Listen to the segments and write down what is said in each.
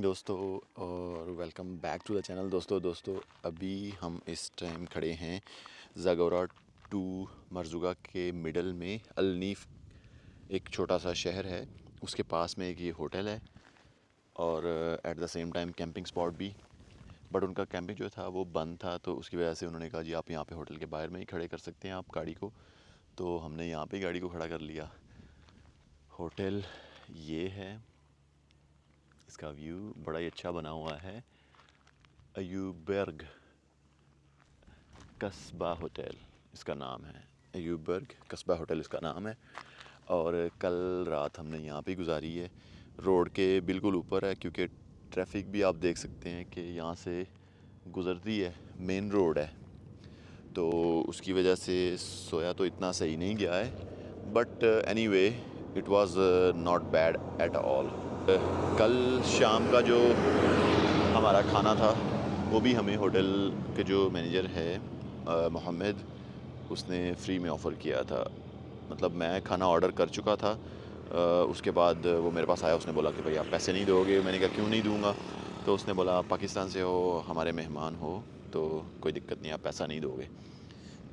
दोस्तों और welcome back to the channel. दोस्तों अभी हम इस टाइम खड़े हैं ज़ागोरा टू मरज़ुगा के मिडल में। अलनीफ एक छोटा सा शहर है, उसके पास में एक ये होटल है और at the same time camping spot भी। बट उनका कैंपिंग जो था वो बंद था, तो उसकी वजह से उन्होंने कहा जी आप यहाँ पे होटल के बाहर में ही खड़े कर सकते हैं आप गाड़ी को। तो हमने यहाँ पे गाड़ी को खड़ा कर लिया। होटल ये है, इसका व्यू बड़ा ही अच्छा बना हुआ है। अयूबर्ग कस्बा होटल इसका नाम है। अयूबर्ग कस्बा होटल इसका नाम है। और कल रात हमने यहाँ पे गुजारी है, रोड के बिल्कुल ऊपर है, क्योंकि ट्रैफिक भी आप देख सकते हैं कि यहाँ से गुज़रती है, मेन रोड है, तो उसकी वजह से सोया तो इतना सही नहीं गया है। But anyway it was not bad at all. कल शाम का जो हमारा खाना था वो भी हमें होटल के जो मैनेजर है मोहम्मद, उसने फ्री में ऑफ़र किया था। मतलब मैं खाना ऑर्डर कर चुका था, उसके बाद वो मेरे पास आया, उसने बोला कि भाई आप पैसे नहीं दोगे। मैंने कहा क्यों नहीं दूंगा, तो उसने बोला आप पाकिस्तान से हो, हमारे मेहमान हो, तो कोई दिक्कत नहीं, आप पैसा नहीं दोगे।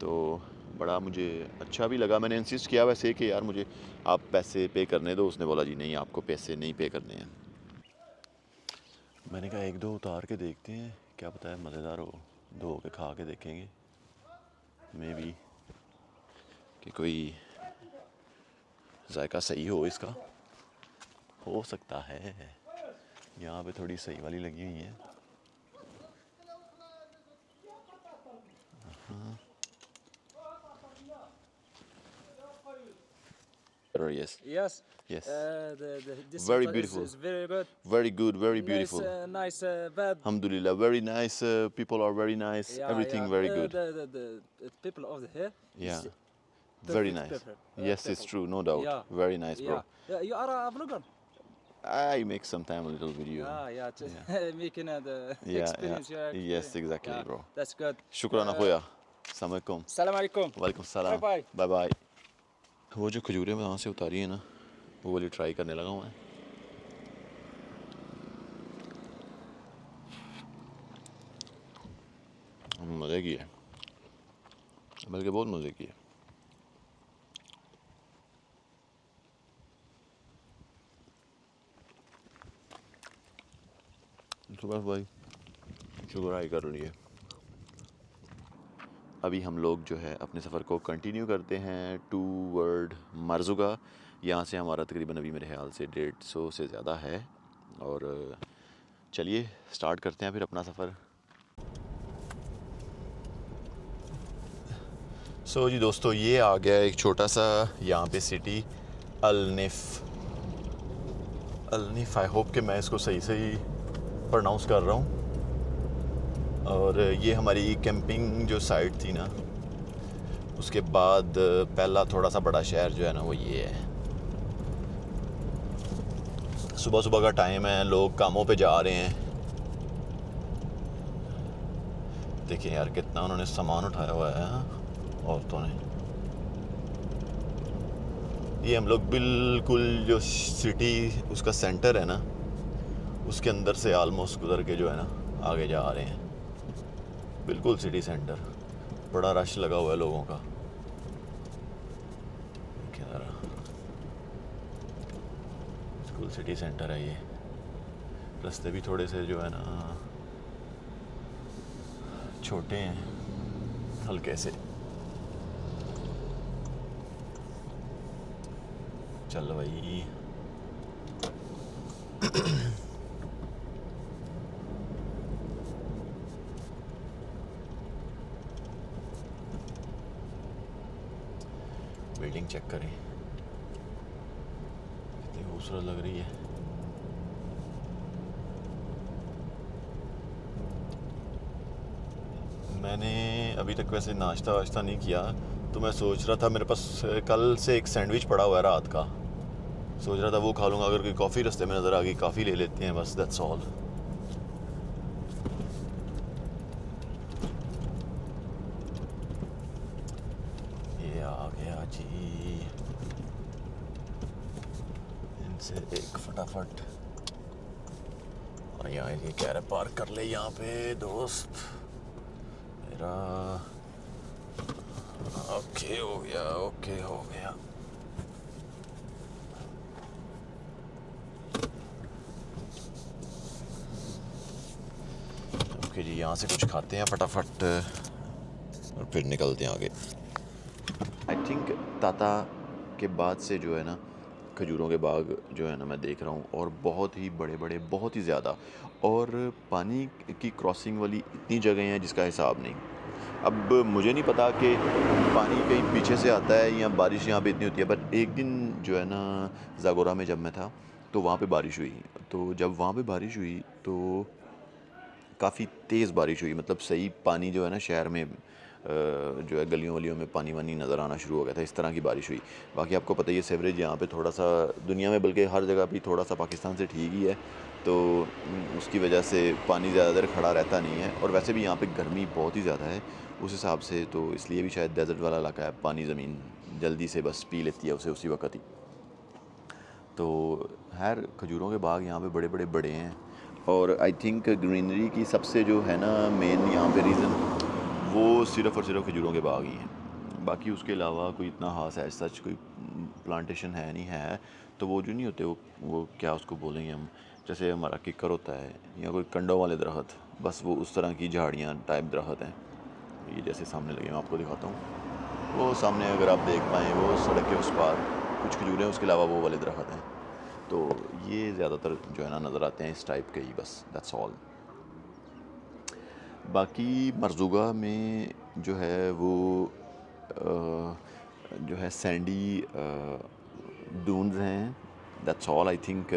तो बड़ा मुझे अच्छा भी लगा। मैंने इंसिस्ट किया वैसे कि यार मुझे आप पैसे पे करने दो, उसने बोला जी नहीं आपको पैसे नहीं पे करने हैं। मैंने कहा एक दो उतार के देखते हैं, क्या पता है मज़ेदार हो, धो के खा के देखेंगे, मे भी कि कोई जायका सही हो इसका, हो सकता है। यहाँ पे थोड़ी सही वाली लगी हुई है। Yes, Yes. yes, This very hotel beautiful, is very good. very good, very Nice, beautiful. nice bed. Alhamdulillah, very nice. People are very nice. Yeah, Everything yeah. very good. The people over here Yeah, is very perfect nice. people. Yes, it's People. true, no doubt. Yeah, Very nice, bro. yeah. Yeah, you are a vlogger. I make sometime a little video. Yeah, yeah. Yeah, Making the yeah, experience. Your yes, experience. exactly, Yeah, bro. that's good. शुक्रान अखोया। अस्सलाम वालेकुम। Salam alaikum. वालेकुम Bye सलाम। bye. Bye bye. वो जो खजूरें मैं वहाँ से उतारी है ना, वो वाली ट्राई करने लगा हूँ मैं। मज़े की है, बल्कि बहुत मज़े की है। तो बस भाई शुक्र कर लिए। अभी हम लोग जो है अपने सफ़र को कंटिन्यू करते हैं टूवर्ड मरज़ुगा। यहाँ से हमारा तकरीबन अभी मेरे ख्याल से 150 से ज़्यादा है। और चलिए स्टार्ट करते हैं फिर अपना सफ़र। सो जी दोस्तों, ये आ गया एक छोटा सा यहाँ पे सिटी अलनिफ। अलनिफ, आई होप कि मैं इसको सही सही प्रोनाउंस कर रहा हूँ। और ये हमारी कैंपिंग जो साइट थी ना, उसके बाद पहला थोड़ा सा बड़ा शहर जो है ना वो ये है। सुबह सुबह का टाइम है, लोग कामों पे जा रहे हैं। देखिए यार कितना उन्होंने सामान उठाया हुआ है औरतों ने। ये हम लोग बिल्कुल जो सिटी उसका सेंटर है ना, उसके अंदर से आलमोस्ट गुजर के जो है ना आगे जा रहे हैं। बिल्कुल सिटी सेंटर, बड़ा रश लगा हुआ है लोगों का। बिल्कुल सिटी सेंटर है ये। रास्ते भी थोड़े से जो है ना छोटे हैं, हल्के से। चल भाई बिल्डिंग चेक करें, कितनी खूबसूरत लग रही है। मैंने अभी तक वैसे नाश्ता वाश्ता नहीं किया, तो मैं सोच रहा था, मेरे पास कल से एक सैंडविच पड़ा हुआ है रात का, सोच रहा था वो खा लूँगा। अगर कोई कॉफ़ी रास्ते में नज़र आ गई, कॉफ़ी ले लेते हैं, बस दैट्स ऑल। ये आ गया जी, इनसे एक फटाफट और यहाँ ये कह रहा है पार्क कर ले यहाँ पे दोस्त मेरा। ओके हो गया, ओके हो गया। ओके जी, यहाँ से कुछ खाते हैं फटाफट और फिर निकलते हैं आगे। आई थिंक ताता के बाद से जो है ना खजूरों के बाग जो है ना मैं देख रहा हूँ, और बहुत ही बड़े बड़े, बहुत ही ज़्यादा, और पानी की क्रॉसिंग वाली इतनी जगह हैं जिसका हिसाब नहीं। अब मुझे नहीं पता कि पानी कहीं पीछे से आता है या बारिश यहाँ पे इतनी होती है, बट एक दिन जो है ना ज़ागोरा में जब मैं था तो वहाँ पे बारिश हुई। तो जब वहाँ पे बारिश हुई तो काफ़ी तेज़ बारिश हुई, मतलब सही पानी जो है ना शहर में जो है गलियों वलियों में पानी वानी नज़र आना शुरू हो गया था, इस तरह की बारिश हुई। बाकी आपको पता ही है सेवरेज यहाँ पे थोड़ा सा दुनिया में, बल्कि हर जगह भी थोड़ा सा पाकिस्तान से ठीक ही है, तो उसकी वजह से पानी ज़्यादा देर खड़ा रहता नहीं है। और वैसे भी यहाँ पे गर्मी बहुत ही ज़्यादा है उस हिसाब से, तो इसलिए भी शायद डेजर्ट वाला इलाका है, पानी ज़मीन जल्दी से बस पी लेती है उसे उसी वक्त ही। तो खैर खजूरों के बाग यहाँ पे बड़े बड़े बड़े हैं, और आई थिंक ग्रीनरी की सबसे जो है ना मेन यहाँ पे रीज़न वो सिर्फ़ और सिर्फ खजूरों के बाग ही हैं। बाकी उसके अलावा कोई इतना ख़ास है सच कोई प्लांटेशन है नहीं है। तो वो जो नहीं होते वो क्या उसको बोलेंगे हम, जैसे हमारा किक्कर होता है या कोई कंडों वाले दरख्त, बस वो उस तरह की झाड़ियाँ टाइप दरख्त हैं। ये जैसे सामने लगे मैं आपको दिखाता हूँ, वो सामने अगर आप देख पाएँ वो सड़क के उस पार कुछ खजूरें, उसके अलावा वो वाले दरख्त हैं। तो ये ज़्यादातर जो है ना नज़र आते हैं इस टाइप के ही, बस दैट्स ऑल। बाकी मरज़ुगा में जो है वो जो है सैंडी डून्स हैं, that's all I think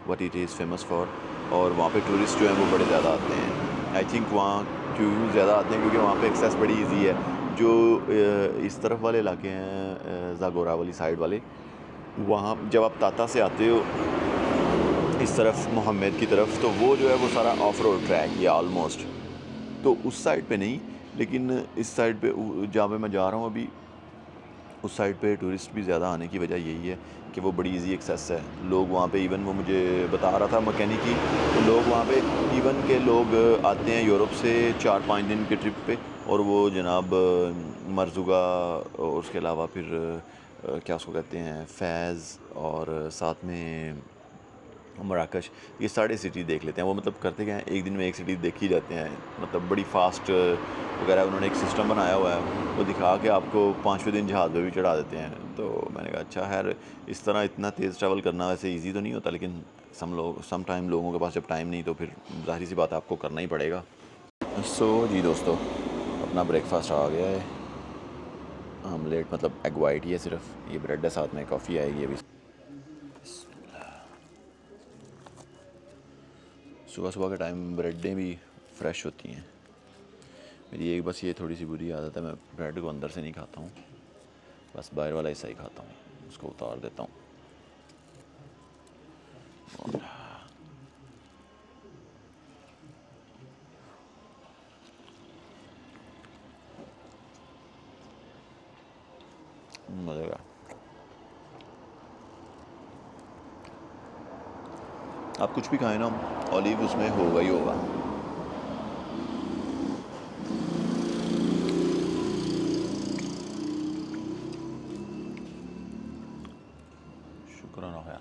what it is famous for. और वहाँ पे टूरिस्ट जो हैं वो बड़े ज़्यादा आते हैं। आई थिंक वहाँ क्यों ज़्यादा आते हैं क्योंकि वहाँ पे एक्सेस बड़ी इजी है। जो इस तरफ वाले इलाके हैं ज़ागोरा वाली साइड वाले, वहाँ जब आप ताता से आते हो इस तरफ मोहम्मद की तरफ, तो वो जो है वो सारा ऑफ रोड ट्रैक या ऑलमोस्ट, तो उस साइड पे नहीं, लेकिन इस साइड पे जहाँ पे मैं जा रहा हूँ अभी, उस साइड पे टूरिस्ट भी ज़्यादा आने की वजह यही है कि वो बड़ी इजी एक्सेस है। लोग वहाँ पे इवन वो मुझे बता रहा था मैकेनिक ही, तो लोग वहाँ पे इवन के लोग आते हैं यूरोप से 4-5 दिन के ट्रिप पे, और वो जनाब मरज़ुगा और उसके अलावा फिर क्या उसको कहते हैं फैज़ और साथ में मराकश, ये सारे सिटी देख लेते हैं। वो मतलब करते क्या हैं, एक दिन में एक सिटी देख ही जाते हैं, मतलब बड़ी फास्ट वगैरह उन्होंने एक सिस्टम बनाया हुआ है, वो दिखा के आपको 5वें दिन जहाज़ पे भी चढ़ा देते हैं। तो मैंने कहा अच्छा खैर इस तरह इतना तेज़ ट्रैवल करना वैसे इजी तो नहीं होता, लेकिन सम टाइम लोगों के पास जब टाइम नहीं तो फिर ज़ाहिर सी बात है आपको करना ही पड़ेगा। सो जी दोस्तों, अपना ब्रेकफास्ट आ गया है, आमलेट मतलब एग वाइट ही है सिर्फ, ये ब्रेड है, साथ में कॉफ़ी आएगी अभी। सुबह सुबह के टाइम ब्रेडें भी फ्रेश होती हैं। मेरी एक बस ये थोड़ी सी बुरी आदत है, मैं ब्रेड को अंदर से नहीं खाता हूँ, बस बाहर वाला हिस्सा ही खाता हूँ, उसको उतार देता हूँ। मज़े का। आप कुछ भी खाएं ना, ऑलिव उसमें होगा ही होगा। शुक्रान अखोया,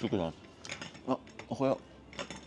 शुक्रान। अखोया,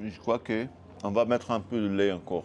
je crois que on va mettre un peu de lait encore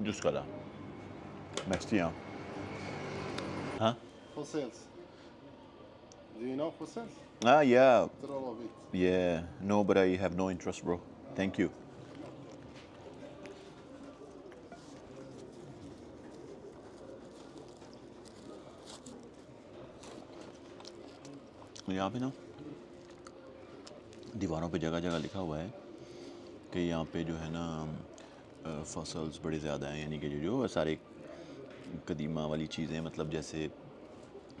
jusqu'à là. Merci hein. Hein? Fossils. Do you know fossils? Ah yeah, They're all of it. yeah. No, but I have no interest, bro. Thank you. यहाँ पे ना दीवारों पे जगह जगह लिखा हुआ है कि यहाँ पे जो है ना फॉसल्स बड़े ज़्यादा हैं, यानी कि जो सारे कदीमा वाली चीज़ें, मतलब जैसे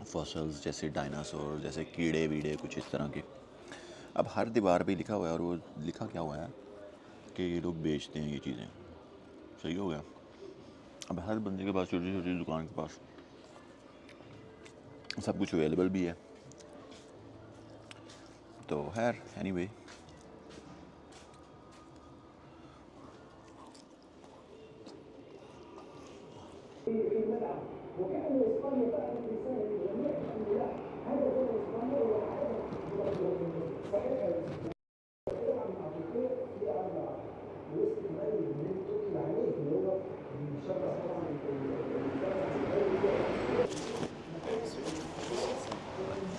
फॉसल्स, जैसे डायनासोर, जैसे कीड़े वीड़े कुछ इस तरह के। अब हर दीवार पे लिखा हुआ है, और वो लिखा क्या हुआ है कि ये लोग बेचते हैं ये चीज़ें। सही हो गया। अब हर बंदे के पास, छोटी छोटी दुकान के पास सब कुछ अवेलेबल भी है, तो खैर एनीवे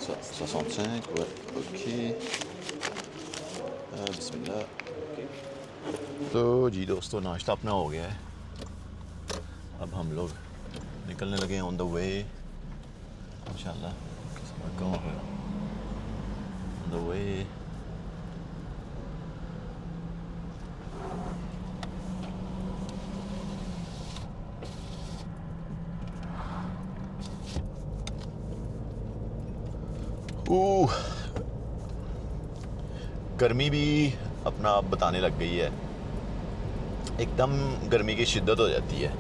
Ça, 65, ouais, ok. बिस्मिल्लाह। तो जी दोस्तों नाश्ता अपना हो गया है। अब हम लोग निकलने लगे हैं ऑन द वे इंशाल्लाह। ऑन द वे गर्मी भी अपना आप बताने लग गई है, एकदम गर्मी की शिद्दत हो जाती है।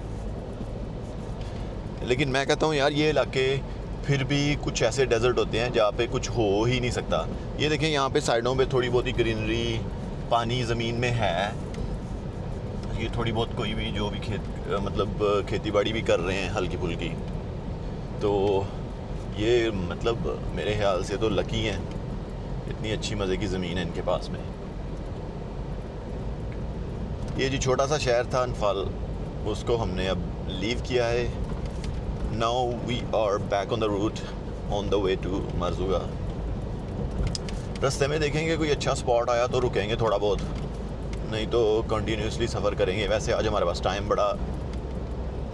लेकिन मैं कहता हूँ यार ये इलाके फिर भी कुछ ऐसे डेजर्ट होते हैं जहाँ पे कुछ हो ही नहीं सकता। ये देखें यहाँ पे साइडों पे थोड़ी बहुत ही ग्रीनरी, पानी ज़मीन में है। ये थोड़ी बहुत कोई भी जो भी मतलब खेती बाड़ी भी कर रहे हैं हल्की फुल्की, तो ये मतलब मेरे ख्याल से तो लकी हैं, इतनी अच्छी मज़े की ज़मीन है इनके पास में। ये जी छोटा सा शहर था अनफाल, उसको हमने अब लीव किया है। Now we are back on the route on the way to Merzouga. रास्ते में देखेंगे कोई अच्छा स्पॉट आया तो रुकेंगे थोड़ा बहुत, नहीं तो कंटिन्यूसली सफ़र करेंगे। वैसे आज हमारे पास टाइम बड़ा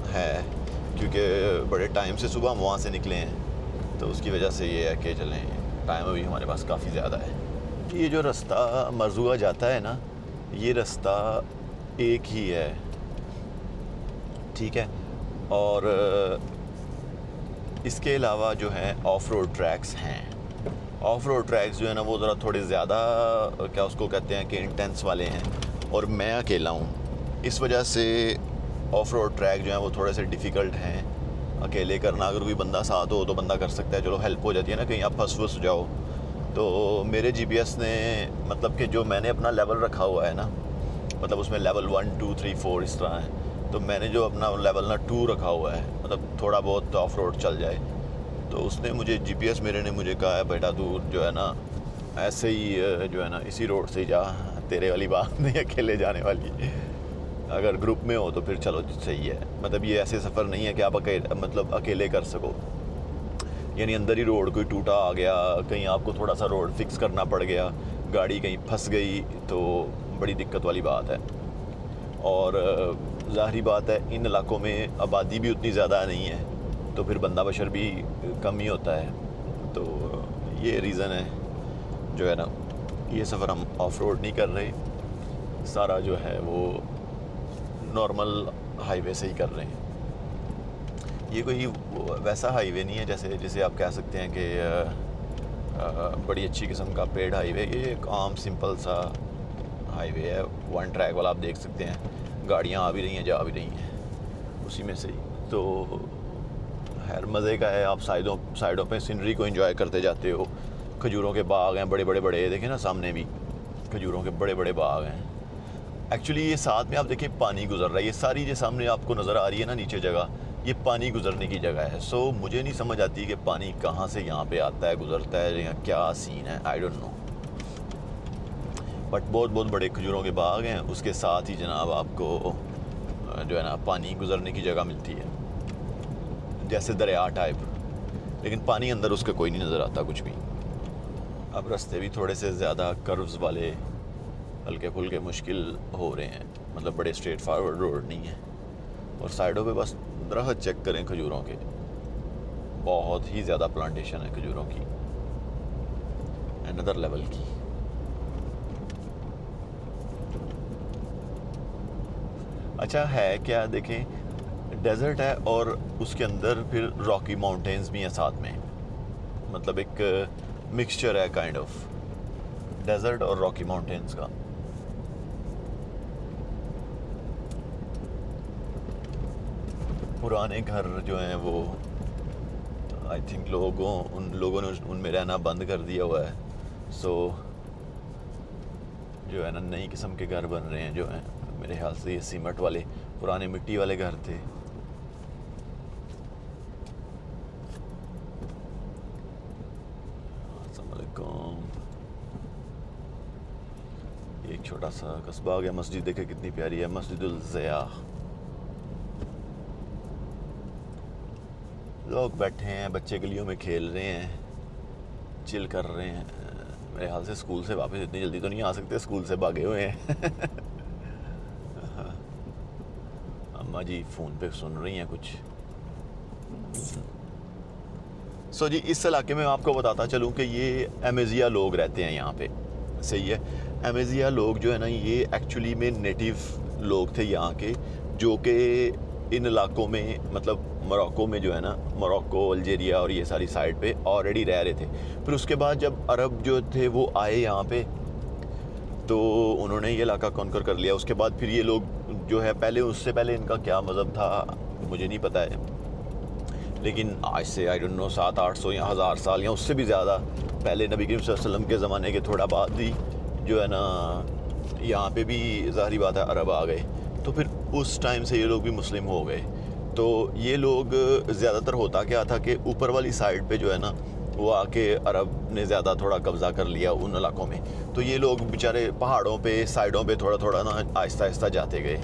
है क्योंकि बड़े टाइम से सुबह हम वहाँ से निकले हैं, तो उसकी वजह से ये है कि चलें टाइम अभी हमारे पास काफ़ी ज़्यादा है। ये जो रास्ता मरजुगा जाता है ना, ये रास्ता एक ही है, ठीक है। और इसके अलावा जो है ऑफ रोड ट्रैक्स हैं। ऑफ रोड ट्रैक्स जो है ना वो ज़रा थोड़े ज़्यादा क्या उसको कहते हैं कि इंटेंस वाले हैं, और मैं अकेला हूँ, इस वजह से ऑफ रोड ट्रैक जो है वो थोड़े से डिफ़िकल्ट हैं अकेले करना। अगर कोई बंदा साथ हो तो बंदा कर सकता है, चलो हेल्प हो जाती है ना, कहीं आप फंस जाओ। तो मेरे जीपीएस ने मतलब कि जो मैंने अपना लेवल रखा हुआ है ना, मतलब उसमें लेवल 1 2 3 4 इस तरह है, तो मैंने जो अपना लेवल ना 2 रखा हुआ है, मतलब थोड़ा बहुत ऑफ रोड चल जाए, तो उसने मुझे जीपीएस मेरे ने मुझे कहा है बेटा तू जो है ना ऐसे ही जो है ना इसी रोड से जा, तेरे वाली बात नहीं अकेले जाने वाली, अगर ग्रुप में हो तो फिर चलो सही है। मतलब ये ऐसे सफ़र नहीं है कि आप अकेले कर सको, यानी अंदर ही रोड कोई टूटा आ गया, कहीं आपको थोड़ा सा रोड फिक्स करना पड़ गया, गाड़ी कहीं फंस गई तो बड़ी दिक्कत वाली बात है। और ज़ाहिरी बात है इन इलाकों में आबादी भी उतनी ज़्यादा नहीं है, तो फिर बंदा बशर भी कम ही होता है। तो ये रीज़न है जो है ना, ये सफ़र हम ऑफ रोड नहीं कर रहे, सारा जो है वो नॉर्मल हाईवे से ही कर रहे हैं। ये कोई वैसा हाईवे नहीं है जैसे आप कह सकते हैं कि बड़ी अच्छी किस्म का पेड हाईवे। ये एक आम सिंपल सा हाईवे है, वन ट्रैक वाला। आप देख सकते हैं गाड़ियाँ आ भी रही हैं जा भी रही हैं उसी में से ही। तो खैर मज़े का है, आप साइडों पे सीनरी को एंजॉय करते जाते हो। खजूरों के बाग हैं बड़े बड़े, देखें ना सामने भी खजूरों के बड़े बड़े बाग हैं। एक्चुअली ये साथ में आप देखिए पानी गुजर रहा है, ये सारी जो सामने आपको नज़र आ रही है ना नीचे जगह, ये पानी गुजरने की जगह है। सो मुझे नहीं समझ आती कि पानी कहाँ से यहाँ पे आता है, गुजरता है, या क्या सीन है, आई डोंट नो। बट बहुत बड़े खजूरों के बाग हैं, उसके साथ ही जनाब आपको जो है ना पानी गुजरने की जगह मिलती है, जैसे दरिया टाइप, लेकिन पानी अंदर उसका कोई नहीं नज़र आता कुछ भी। अब रास्ते भी थोड़े से ज़्यादा कर्व्स वाले, हल्के फुल्के मुश्किल हो रहे हैं, मतलब बड़े स्ट्रेट फारवर्ड रोड नहीं है। और साइडों पे बस दरख्त चेक करें खजूरों के, बहुत ही ज़्यादा प्लांटेशन है खजूरों की, अनदर लेवल की। अच्छा है क्या, देखें डेजर्ट है और उसके अंदर फिर रॉकी माउंटेन्स भी हैं साथ में, मतलब एक मिक्सचर है काइंड ऑफ डेजर्ट और रॉकी माउंटेन्स का। पुराने घर जो हैं वो आई थिंक उन लोगों ने उनमें रहना बंद कर दिया हुआ है, सो जो है ना नई किस्म के घर बन रहे हैं जो हैं, मेरे ख्याल से ये सीमेंट वाले पुराने मिट्टी वाले घर थे। एक छोटा सा कस्बा आ गया। मस्जिद देखे कितनी प्यारी है, मस्जिदुल ज़िया। लोग बैठे हैं, बच्चे गलियों में खेल रहे हैं, चिल कर रहे हैं। मेरे ख्याल से स्कूल से वापस इतनी जल्दी तो नहीं आ सकते, स्कूल से भागे हुए हैं। अम्मा जी फ़ोन पे सुन रही हैं कुछ। सो जी इस इलाके में आपको बताता चलूँ कि ये अमेज़िया लोग रहते हैं यहाँ पे। सही है, अमेज़िया लोग जो है ना ये एक्चुअली में नेटिव लोग थे यहाँ के, जो कि इन इलाकों में मतलब मोरक्को में जो है ना, मोरक्को, अल्जीरिया और ये सारी साइड पे ऑलरेडी रह रहे थे। फिर उसके बाद जब अरब जो थे वो आए यहाँ पे, तो उन्होंने ये इलाका कॉन्कर कर लिया। उसके बाद फिर ये लोग जो है पहले, उससे पहले इनका क्या मज़हब था मुझे नहीं पता है, लेकिन आज से आई डोंट नो 700-800 या 1000 साल या उससे भी ज़्यादा पहले नबी करीम सल्लल्लाहु अलैहि वसल्लम के ज़माने के थोड़ा बाद ही जो है ना यहाँ पे भी ज़ाहिरी बात है अरब आ गए। तो फिर उस टाइम से ये लोग भी मुस्लिम हो गए। तो ये लोग ज़्यादातर होता क्या था कि ऊपर वाली साइड पे जो है ना वो आके अरब ने ज़्यादा थोड़ा कब्ज़ा कर लिया उन इलाकों में। तो ये लोग बेचारे पहाड़ों पे साइडों पे थोड़ा थोड़ा ना आहिस्ता आहिस्ता जाते गए।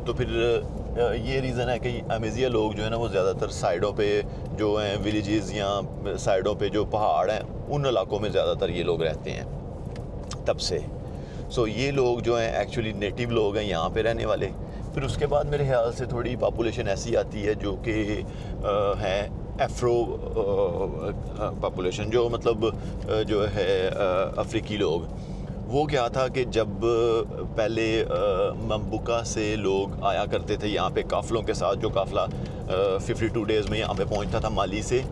तो फिर ये रीज़न है कि अमेज़िया लोग जो है ना वो ज़्यादातर साइडों पे जो हैं विलेजेस या साइडों पे जो पहाड़ हैं उन इलाकों में ज़्यादातर ये लोग रहते हैं तब से। सो ये लोग जो हैं एक्चुअली नेटिव लोग हैं यहाँ पे रहने वाले। फिर उसके बाद मेरे ख्याल से थोड़ी पॉपुलेशन ऐसी आती है जो कि है एफ्रो पॉपुलेशन, जो मतलब जो है अफ्रीकी लोग। वो क्या था कि जब पहले मम्बुका से लोग आया करते थे यहाँ पे काफ़िलों के साथ, जो काफ़िला 52 डेज़ में यहाँ पे पहुँचता था माली से,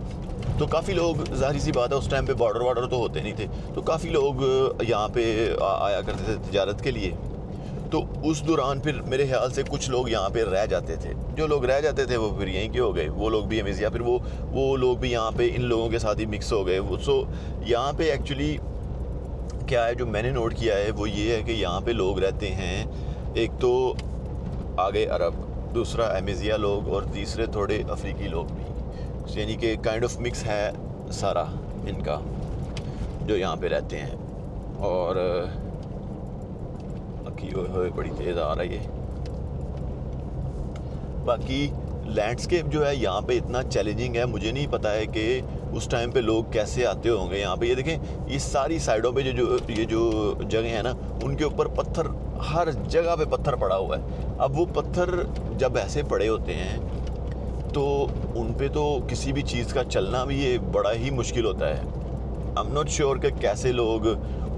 तो काफ़ी लोग, ज़ाहिर सी बात है उस टाइम पे बॉर्डर तो होते नहीं थे, तो काफ़ी लोग यहाँ पे आया करते थे तिजारत के लिए। तो उस दौरान फिर मेरे ख्याल से कुछ लोग यहाँ पे रह जाते थे। जो लोग रह जाते थे वो फिर यहीं के हो गए, वो लोग भी अमेज़िया, फिर वो लोग भी यहाँ पे इन लोगों के साथ ही मिक्स हो गए। सो यहाँ पे एक्चुअली क्या है जो मैंने नोट किया है वो ये है कि यहाँ पे लोग रहते हैं, एक तो आ गए अरब, दूसरा अमेज़िया लोग और तीसरे थोड़े अफ्रीकी लोग भी, यानी कि काइंड ऑफ मिक्स है सारा इनका जो यहाँ पे रहते हैं। और बाकी बड़ी तेज़ आ रही है। बाकी लैंडस्केप जो है यहाँ पे इतना चैलेंजिंग है, मुझे नहीं पता है कि उस टाइम पे लोग कैसे आते होंगे यहाँ पे। ये देखें, ये सारी साइडों पे ये जो जगह है ना, उनके ऊपर पत्थर, हर जगह पे पत्थर पड़ा हुआ है। अब वो पत्थर जब ऐसे पड़े होते हैं तो उन पे तो किसी भी चीज़ का चलना भी ये बड़ा ही मुश्किल होता है। आई एम नॉट श्योर कि कैसे लोग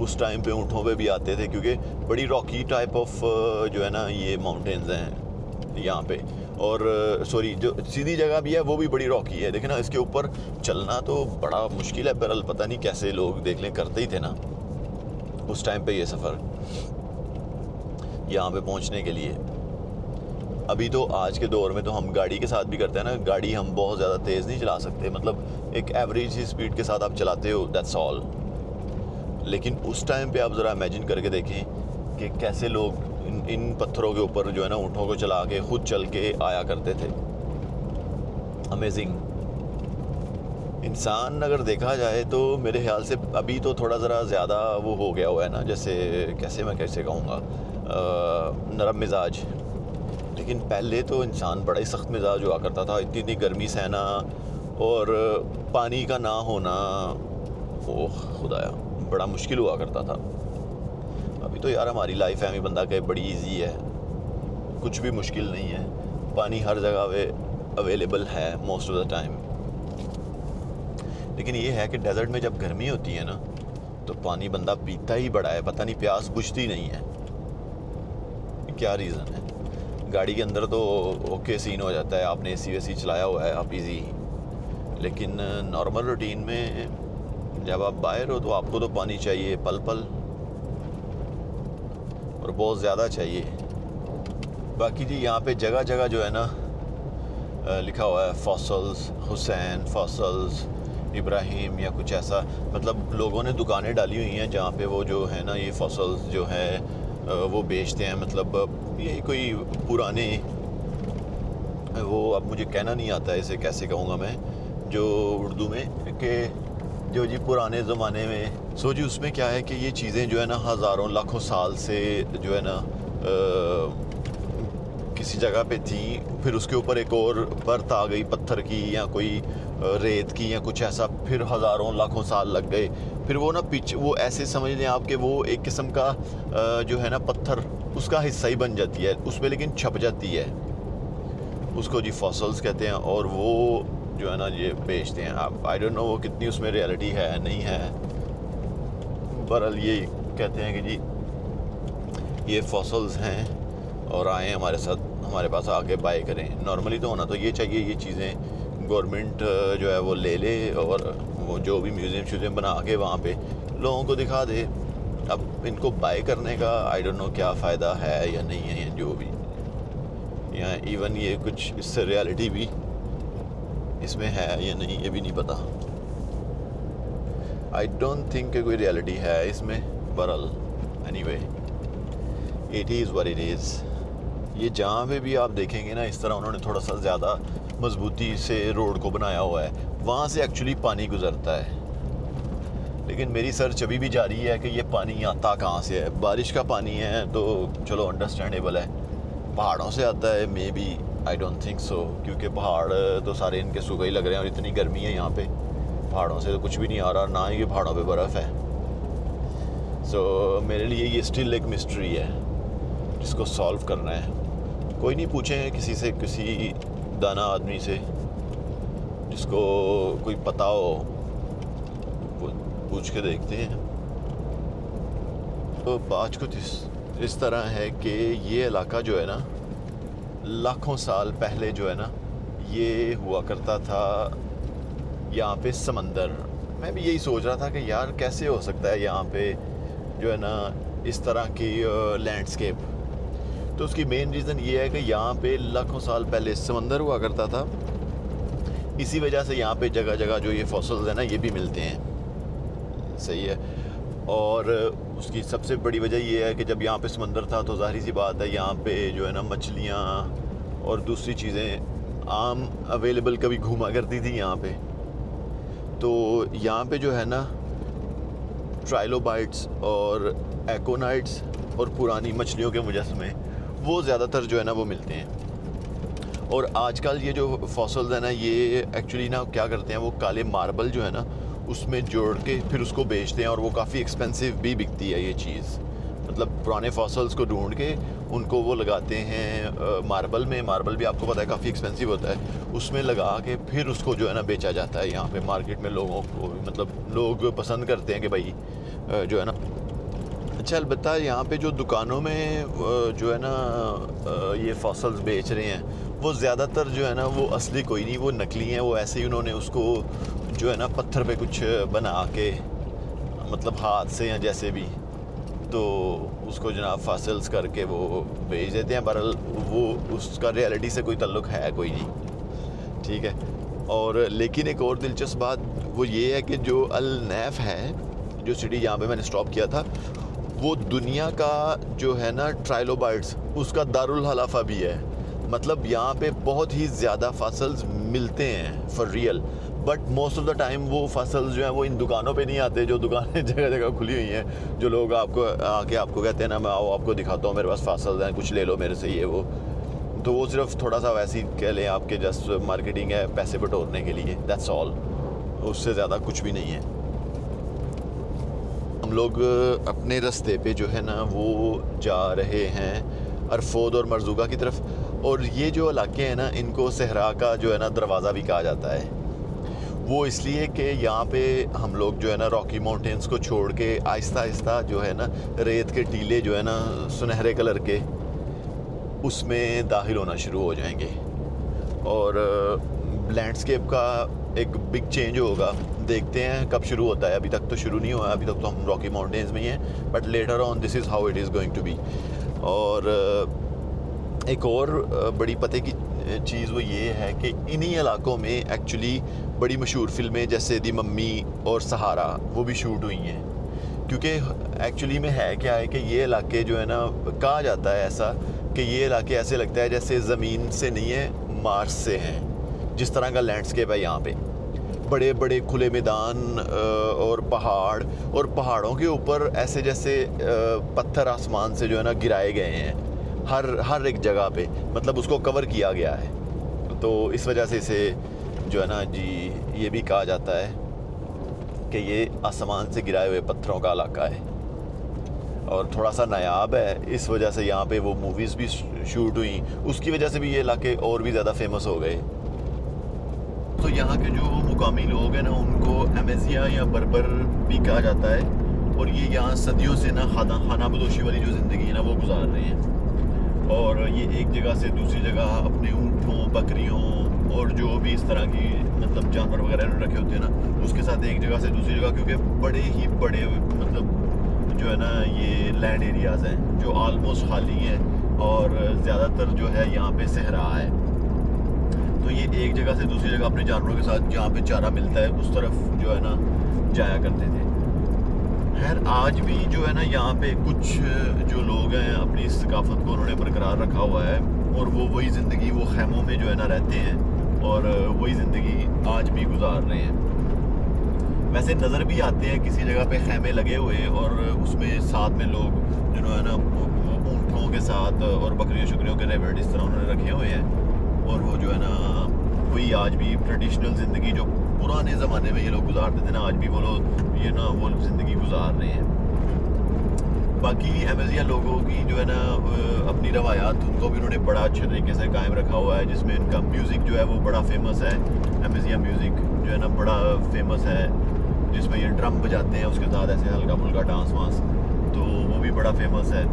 उस टाइम पे ऊँटों पे भी आते थे, क्योंकि बड़ी रॉकी टाइप ऑफ जो है ना ये माउंटेन्स हैं यहाँ पे। और सॉरी, जो सीधी जगह भी है वो भी बड़ी रॉकी है। देखें ना, इसके ऊपर चलना तो बड़ा मुश्किल है। बहरहाल पता नहीं कैसे लोग, देख लें, करते ही थे ना उस टाइम पे ये सफ़र यहाँ पे पहुँचने के लिए। अभी तो आज के दौर में तो हम गाड़ी के साथ भी करते हैं ना, गाड़ी हम बहुत ज़्यादा तेज़ नहीं चला सकते, मतलब एक एवरेज ही स्पीड के साथ आप चलाते हो, दैट्स ऑल। लेकिन उस टाइम पे आप ज़रा इमेजिन करके देखें कि कैसे लोग इन पत्थरों के ऊपर जो है ना ऊँटों को चला के खुद चल के आया करते थे। अमेजिंग। इंसान अगर देखा जाए तो मेरे ख्याल से अभी तो थोड़ा ज़रा ज़्यादा वो हो गया हुआ है ना, जैसे मैं कैसे कहूँगा, नरम मिजाज। लेकिन पहले तो इंसान बड़ा ही सख्त मिजाज हुआ करता था। इतनी गर्मी सहना और पानी का ना होना, ओह खुदाया, बड़ा मुश्किल हुआ करता था। अभी तो यार हमारी लाइफ है, बंदा के बड़ी इजी है, कुछ भी मुश्किल नहीं है। पानी हर जगह अवेलेबल है मोस्ट ऑफ द टाइम। लेकिन ये है कि डेजर्ट में जब गर्मी होती है ना तो पानी बंदा पीता ही बड़ा है, पता नहीं प्यास बुझती नहीं है। क्या रीज़न है? गाड़ी के अंदर तो ओके सीन हो जाता है, आपने एसी वेसी चलाया हुआ है, आप इजी। लेकिन नॉर्मल रूटीन में जब आप बाहर हो तो आपको तो पानी चाहिए पल पल, और बहुत ज़्यादा चाहिए। बाकी जी यहाँ पे जगह जगह जो है ना लिखा हुआ है फॉसल्स हुसैन, फॉसल्स इब्राहिम या कुछ ऐसा, मतलब लोगों ने दुकानें डाली हुई हैं जहाँ पे वो जो है ना ये फॉसल्स जो है वो बेचते हैं। मतलब ये कोई पुराने, वो अब मुझे कहना नहीं आता है इसे कैसे कहूँगा मैं, जो उर्दू में कि जो जी पुराने ज़माने में सो जी उसमें क्या है कि ये चीज़ें जो है ना हज़ारों लाखों साल से जो है ना किसी जगह पे थी, फिर उसके ऊपर एक और परत आ गई पत्थर की या कोई रेत की या कुछ ऐसा, फिर हज़ारों लाखों साल लग गए, फिर वो ना वो ऐसे समझ लें आप कि वो एक किस्म का जो है ना पत्थर उसका हिस्सा ही बन जाती है, उसमें लेकिन छप जाती है, उसको जी फॉसल्स कहते हैं। और वो जो है ना ये बेचते हैं। आप आई डोंट नो वो कितनी उसमें रियलिटी है नहीं है, बहरहाल ये कहते हैं कि जी ये फॉसल्स हैं और आए हमारे साथ, हमारे पास आके बाय करें। नॉर्मली तो होना तो ये चाहिए ये चीज़ें गवर्नमेंट जो है वो ले ले और वो जो भी म्यूज़ियम बना के वहाँ पे लोगों को दिखा दे। अब इनको बाय करने का आई डोंट नो क्या फ़ायदा है या नहीं है, जो भी, या इवन ये कुछ इससे रियलिटी भी इसमें है या नहीं ये भी नहीं पता। आई डोंट थिंक कि कोई रियलिटी है इसमें, बहरहाल anyway it is what it is. ये जहाँ पे भी आप देखेंगे ना इस तरह उन्होंने थोड़ा सा ज़्यादा मजबूती से रोड को बनाया हुआ है, वहाँ से एक्चुअली पानी गुजरता है। लेकिन मेरी सर्च अभी भी जारी है कि ये पानी आता कहाँ से है। बारिश का पानी है तो चलो अंडरस्टैंडेबल है, पहाड़ों से आता है may be, I don't think so, क्योंकि पहाड़ तो सारे इनके सूखे ही लग रहे हैं और इतनी गर्मी है यहाँ पे, पहाड़ों से तो कुछ भी नहीं आ रहा, ना ही पहाड़ों पे बर्फ़ है। सो मेरे लिए ये स्टिल एक मिस्ट्री है जिसको सॉल्व करना है। कोई नहीं, पूछें किसी से, किसी दाना आदमी से जिसको कोई पता हो, पूछ के देखते हैं। तो बात कुछ इस तरह है कि ये इलाका जो है ना लाखों साल पहले जो है ना ये हुआ करता था यहाँ पे समंदर। मैं भी यही सोच रहा था कि यार कैसे हो सकता है यहाँ पे जो है ना इस तरह की लैंडस्केप। तो उसकी मेन रीज़न ये है कि यहाँ पे लाखों साल पहले समंदर हुआ करता था, इसी वजह से यहाँ पे जगह जगह जो ये फॉसल्स हैं ना ये भी मिलते हैं। सही है। और उसकी सबसे बड़ी वजह ये है कि जब यहाँ पे समंदर था तो ज़ाहिर सी बात है यहाँ पे जो है ना मछलियाँ और दूसरी चीज़ें आम अवेलेबल कभी घूमा करती थी यहाँ पे। तो यहाँ पे जो है ना ट्राइलोबाइट्स और एकोनाइट्स और पुरानी मछलियों के मुजस्समे वो ज़्यादातर जो है ना वो मिलते हैं। और आजकल ये जो फॉसल्स है ना ये एक्चुअली ना क्या करते हैं, वो काले मार्बल जो है ना उसमें जोड़ के फिर उसको बेचते हैं और वो काफ़ी एक्सपेंसिव भी बिकती है ये चीज़। मतलब पुराने फॉसल्स को ढूंढ के उनको वो लगाते हैं मार्बल में, मार्बल भी आपको पता है काफ़ी एक्सपेंसिव होता है, उसमें लगा के फिर उसको जो है ना बेचा जाता है यहाँ पे मार्केट में लोगों को। मतलब लोग पसंद करते हैं कि भाई जो है ना। अच्छा, अलबत्ता यहाँ पे जो दुकानों में जो है ना ये फॉसल्स बेच रहे हैं वो ज़्यादातर जो है ना वो असली कोई नहीं, वो नकली हैं। वो ऐसे ही उन्होंने उसको जो है ना पत्थर पे कुछ बना के, मतलब हाथ से या जैसे भी, तो उसको जनाब फॉसल्स करके वो बेच देते हैं। बहरहाल वो उसका रियलिटी से कोई ताल्लुक़ है कोई नहीं, ठीक है। और लेकिन एक और दिलचस्प बात वो ये है कि जो अल नैफ है, जो सिटी जहाँ पे मैंने स्टॉप किया था, वो दुनिया का जो है ना ट्राइलोबाइट्स उसका दारुल हलाफा भी है। मतलब यहाँ पे बहुत ही ज़्यादा फॉसल्स मिलते हैं for real, but most of the time वो फॉसल्स जो हैं वो इन दुकानों पे नहीं आते, जो दुकानें जगह जगह खुली हुई हैं, जो लोग आपको आके आपको कहते हैं ना मैं आओ आपको दिखाता हूँ मेरे पास फॉसल्स हैं, कुछ ले लो मेरे से ये वो। तो वो सिर्फ थोड़ा सा वैसे ही कह लें आपके जस्ट मार्केटिंग है, पैसे बटोरने के लिए, दैट्स ऑल, उससे ज़्यादा कुछ भी नहीं है। हम लोग अपने रास्ते पे जो है ना वो जा रहे हैं अरफोद और मरज़ूगा की तरफ, और ये जो इलाके हैं ना इनको सहरा का जो है ना दरवाज़ा भी कहा जाता है। वो इसलिए कि यहाँ पे हम लोग जो है ना रॉकी माउंटेन्स को छोड़ के आहिस्ता आहिस्ता जो है ना रेत के टीले जो है ना सुनहरे कलर के उसमें दाखिल होना शुरू हो जाएंगे, और लैंडस्केप का एक बिग चेंज होगा। देखते हैं कब शुरू होता है, अभी तक तो शुरू नहीं हुआ, अभी तक तो हम रॉकी माउंटेन्स में ही हैं, but later on this is how it is going to be. और एक और बड़ी पते की चीज़ वो ये है कि इन्हीं इलाकों में एक्चुअली बड़ी मशहूर फिल्में जैसे दी मम्मी और सहारा वो भी शूट हुई हैं। क्योंकि एक्चुअली में है क्या है कि ये इलाके जो है ना, कहा जाता है ऐसा कि ये इलाके ऐसे लगता है जैसे ज़मीन से नहीं है, मार्स से हैं। जिस तरह का लैंडस्केप है यहाँ पे, बड़े बड़े खुले मैदान और पहाड़, और पहाड़ों के ऊपर ऐसे जैसे पत्थर आसमान से जो है ना गिराए गए हैं हर एक जगह पे, मतलब उसको कवर किया गया है। तो इस वजह से इसे जो है ना जी ये भी कहा जाता है कि ये आसमान से गिराए हुए पत्थरों का इलाका है और थोड़ा सा नायाब है। इस वजह से यहाँ पे वो मूवीज़ भी शूट हुई, उसकी वजह से भी ये इलाके और भी ज़्यादा फेमस हो गए। तो यहाँ के जो मुकामी लोग हैं ना, उनको अमेजिया या बर्बर भी कहा जाता है, और ये यहाँ सदियों से ना खाना बदोशी वाली जो ज़िंदगी है ना वो गुजार रहे हैं। और ये एक जगह से दूसरी जगह अपने ऊँटों, बकरियों और जो भी इस तरह की मतलब जानवर वगैरह रखे होते हैं ना, उसके साथ एक जगह से दूसरी जगह, क्योंकि बड़े ही बड़े मतलब जो है ना ये लैंड एरियाज़ हैं जो आलमोस्ट खाली हैं, और ज़्यादातर जो है यहाँ पे सहरा है। तो ये एक जगह से दूसरी जगह अपने जानवरों के साथ जहाँ पे चारा मिलता है उस तरफ जो है ना जाया करते थे। खैर आज भी जो है ना यहाँ पे कुछ जो लोग हैं अपनी इस सकाफत को उन्होंने बरकरार रखा हुआ है, और वो वही ज़िंदगी, वो खैमों में जो है ना रहते हैं और वही ज़िंदगी आज भी गुजार रहे हैं। वैसे नज़र भी आते हैं किसी जगह पे खैमे लगे हुए, और उसमें साथ में लोग जो है ना ऊँटों के साथ और बकरियों शकरियों के रेबेट इस तरह उन्होंने रखे हुए हैं, और वो जो है ना वही आज भी ट्रेडिशनल ज़िंदगी जो पुराने ज़माने में ये लोग गुजारते थे ना, आज भी वो लोग ये ना वो ज़िंदगी गुजार रहे हैं। बाकी अमेजिया लोगों की जो है ना अपनी रवायात, उनको भी उन्होंने बड़ा अच्छे तरीके से कायम रखा हुआ है, जिसमें इनका म्यूज़िक जो है वो बड़ा फेमस है। अमेजिया म्यूज़िक जो है ना बड़ा फेमस है, जिसमें ये ड्रम बजाते हैं, उसके साथ ऐसे हल्का फुल्का डांस वांस, तो वो भी बड़ा फेमस है।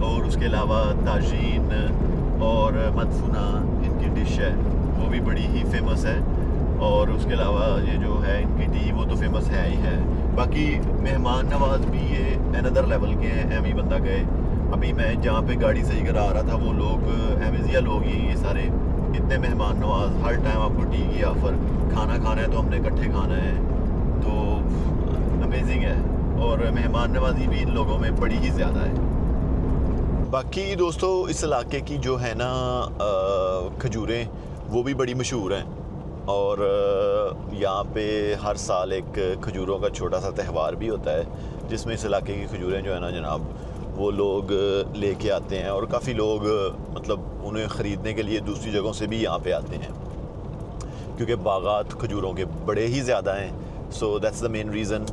और उसके अलावा ताजीन और मदफुना इनकी डिश है, वो भी बड़ी ही फेमस है। और उसके अलावा ये जो है इनकी टी, वो तो फेमस है ही है। बाकी मेहमान नवाज भी ये अनदर लेवल के हैं, एम ही बंदा गए। अभी मैं जहाँ पे गाड़ी सही करा आ रहा था, वो लोग अमेजिया लोग ही ये सारे इतने मेहमान नवाज, हर टाइम आपको टी की ऑफ़र, खाना खाना है तो हमने इकट्ठे खाना है, तो अमेजिंग है। और मेहमान नवाजी भी इन लोगों में बड़ी ही ज़्यादा है। बाकी दोस्तों इस इलाके की जो है ना खजूरें वो भी बड़ी मशहूर हैं, और यहाँ पे हर साल एक खजूरों का छोटा सा त्यौहार भी होता है, जिसमें इस इलाके की खजूरें जो है ना जनाब वो लोग लेके आते हैं, और काफ़ी लोग मतलब उन्हें ख़रीदने के लिए दूसरी जगहों से भी यहाँ पे आते हैं, क्योंकि बागात खजूरों के बड़े ही ज़्यादा हैं। So that's the main reason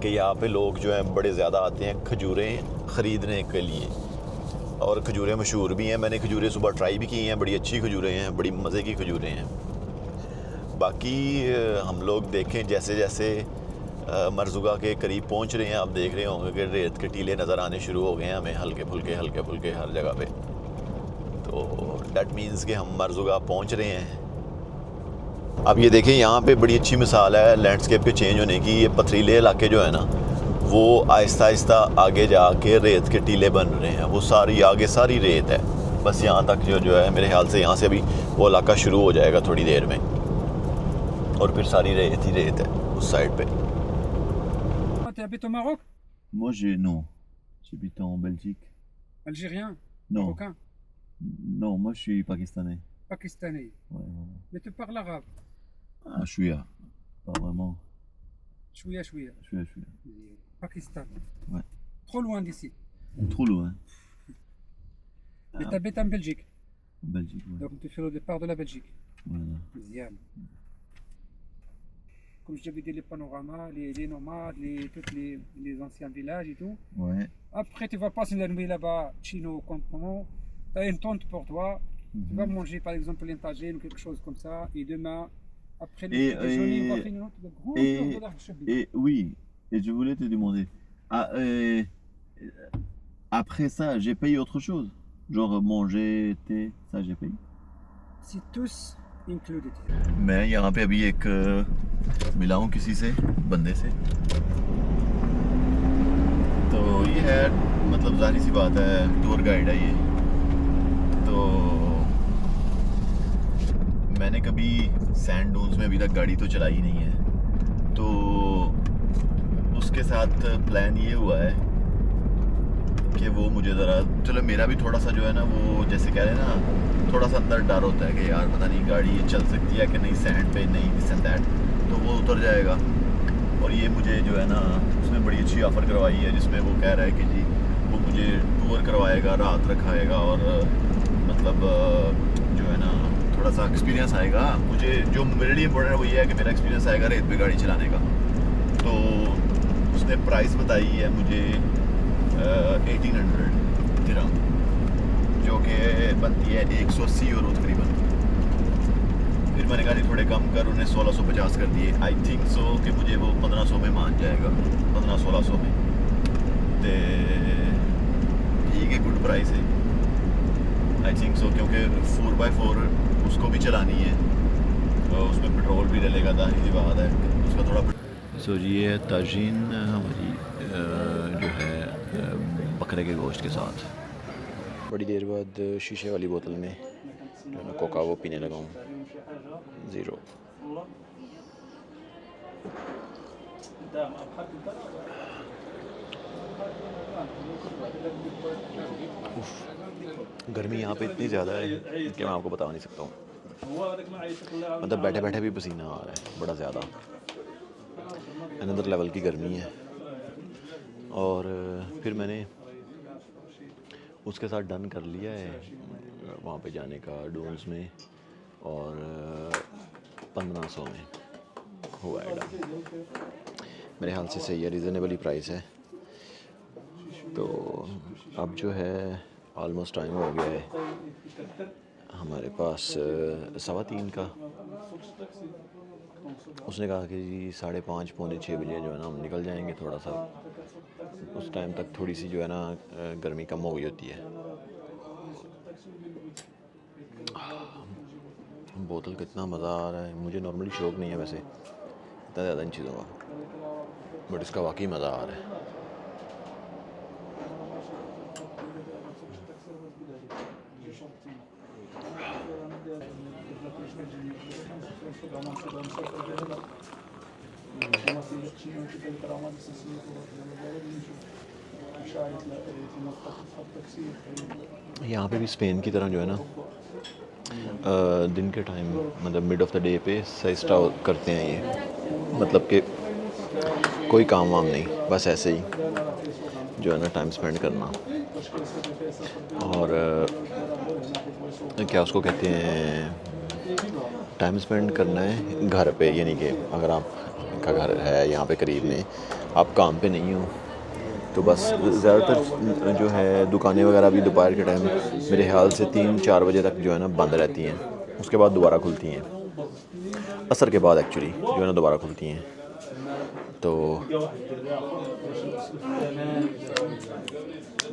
कि यहाँ पे लोग जो हैं बड़े ज़्यादा आते हैं खजूरें ख़रीदने के लिए। और खजूरें मशहूर भी हैं, मैंने खजूरें सुबह ट्राई भी की हैं, बड़ी अच्छी खजूरें हैं, बड़ी मज़े की खजूरें हैं। बाकी हम लोग देखें जैसे जैसे मरजुगा के करीब पहुंच रहे हैं, आप देख रहे होंगे कि रेत के टीले नज़र आने शुरू हो गए हैं हमें हल्के फुल्के हर जगह पे। तो डैट मीन्स कि हम मरजुगा पहुंच रहे हैं। अब ये देखें यहाँ पे बड़ी अच्छी मिसाल है लैंडस्केप के चेंज होने की। ये पथरीले इलाके जो है ना वो आहिस्ता आहिस्ता आगे जाके रेत के टीले बन रहे हैं, वो सारी आगे सारी रेत है, बस यहाँ तक जो है मेरे ख्याल से यहाँ से अभी वो इलाका शुरू हो जाएगा थोड़ी देर में, और फिर सारी रेत ही रेत है उस साइड पे। Tu habites au Maroc? Moi, non. J'habite en Belgique. Algérien? Non. Marocain? Non, moi je suis pakistanais. Pakistanais? Ouais, voilà. Mais tu parles arabe? Ah, chouïa. Pas vraiment. Chouïa. Chouïa. Pakistan. Ouais. Trop loin d'ici. Trop loin. Mais tu habites en Belgique? En Belgique, ouais. Donc tu fais le départ de la Belgique. Voilà. Bien. Comme je t'avais dit, les panoramas, les nomades, tous les anciens villages et tout. Ouais. Après, tu vas passer la nuit là-bas, chino, campement. Tu as une tente pour toi. Tu vas manger par exemple l'intagine ou quelque chose comme ça. Et demain, après le déjeuner, on va faire une autre grande tour de l'arche. Et oui, et je voulais te demander, après ça, j'ai payé autre chose? Genre manger, thé, ça j'ai payé? C'est tous included. मैं यहाँ पे अभी एक मिला हूँ किसी से, बंदे से, तो ये है मतलब जाहिर सी बात है टूर गाइड है ये, तो मैंने कभी सैंड डून्स में अभी तक गाड़ी तो चलाई ही नहीं है, तो उसके साथ प्लान ये हुआ है कि वो मुझे ज़रा, चलो मेरा भी थोड़ा सा जो है ना, वो जैसे कह रहे हैं ना, थोड़ा सा अंदर डर होता है कि यार पता नहीं गाड़ी ये चल सकती है कि नहीं सैंड पे, नहीं दिस एंड दैट, तो वो उतर जाएगा। और ये मुझे जो है ना, उसने बड़ी अच्छी ऑफ़र करवाई है जिसमें वो कह रहा है कि जी वो मुझे टूर करवाएगा, रात रखाएगा, और मतलब जो है ना थोड़ा सा एक्सपीरियंस आएगा। मुझे जो मेरे लिए इम्पोर्टेंट है वो ये है कि मेरा एक्सपीरियंस आएगा रेत पे गाड़ी चलाने का। तो उसने प्राइस बताई है मुझे 1800 दिरहम, जो कि बनती है 180 यूरो तकरीबन। फिर मैंने कहा नहीं थोड़े कम कर, उन्हें 1650 कर दिए। आई थिंक सो कि मुझे वो 1500 में मान जाएगा, 1500-1600 में। तो ठीक है, गुड प्राइस है आई थिंक सो, क्योंकि 4x4 उसको भी चलानी है, तो उसमें पेट्रोल भी डलेगा, जाहिर सी बात है उसका थोड़ा। सो जी ये ताजीन हमारी जो है बकरे के गोश्त के साथ। बड़ी देर बाद शीशे वाली बोतल में जो है कोका वो पीने लगा हूँ, ज़ीरो। गर्मी यहाँ पे इतनी ज़्यादा है कि मैं आपको बता नहीं सकता हूँ। मतलब बैठे बैठे भी पसीना आ रहा है बड़ा ज़्यादा, अनदर लेवल की गर्मी है। और फिर मैंने उसके साथ डन कर लिया है वहाँ पे जाने का डून्स में, और 1500 में हुआ है डन। मेरे ख्याल से सही है, रीज़नेबल ही प्राइस है। तो अब जो है ऑलमोस्ट टाइम हो गया है हमारे पास 3:15 का। उसने कहा कि जी 5:30 पौने 6 बजे जो है ना हम निकल जाएंगे, थोड़ा सा उस टाइम तक थोड़ी सी जो है ना गर्मी कम हो गई होती है। बोतल कितना मज़ा आ रहा है, मुझे नॉर्मली शौक़ नहीं है वैसे इतना ज़्यादा इन चीज़ों का, बट इसका वाकई मज़ा आ रहा है। यहाँ पे भी स्पेन की तरह जो है ना दिन के टाइम, मतलब मिड ऑफ द डे पे साइस्टा करते हैं ये, मतलब कि कोई काम वाम नहीं, बस ऐसे ही जो है ना टाइम स्पेंड करना। और क्या उसको कहते हैं, टाइम स्पेंड करना है घर पे, यानी कि अगर आपका घर है यहाँ पे करीब में, आप काम पे नहीं हो, तो बस ज़्यादातर जो है दुकानें वगैरह भी दोपहर के टाइम मेरे ख्याल से 3-4 बजे तक जो है ना बंद रहती हैं, उसके बाद दोबारा खुलती हैं, असर के बाद एक्चुअली जो है ना दोबारा खुलती हैं। तो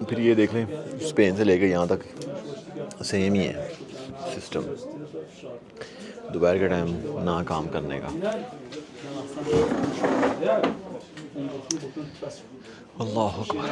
फिर ये देख लें स्पेन से लेकर यहाँ तक सेम ही है सिस्टम, दोपहर के टाइम ना काम करने का। अल्लाह अकबर।